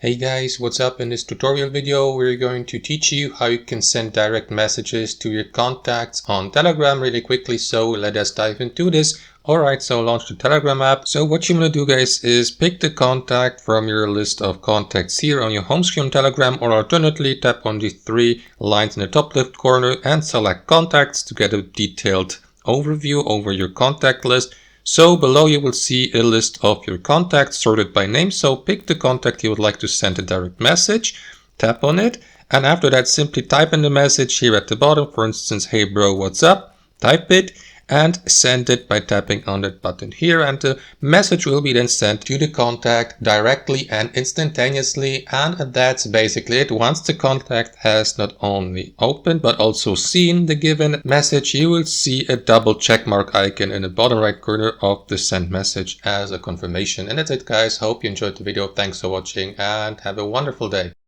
Hey guys, what's up? In this tutorial video, we're going to teach you how you can send direct messages to your contacts on Telegram really quickly. So let us dive into this. Alright, so launch the Telegram app. So what you want to do, guys, is pick the contact from your list of contacts here on your home screen on Telegram, or alternatively tap on the three lines in the top left corner and select contacts to get a detailed overview over your contact list. So below you will see a list of your contacts sorted by name. So pick the contact you would like to send a direct message, tap on it, and after that simply type in the message here at the bottom. For instance, hey bro, what's up? Type it and send it by tapping on that button here, and the message will be then sent to the contact directly and instantaneously. And that's basically it. Once the contact has not only opened but also seen the given message, you will see a double check mark icon in the bottom right corner of the sent message as a confirmation. And that's it, guys. Hope you enjoyed the video. Thanks for watching and have a wonderful day.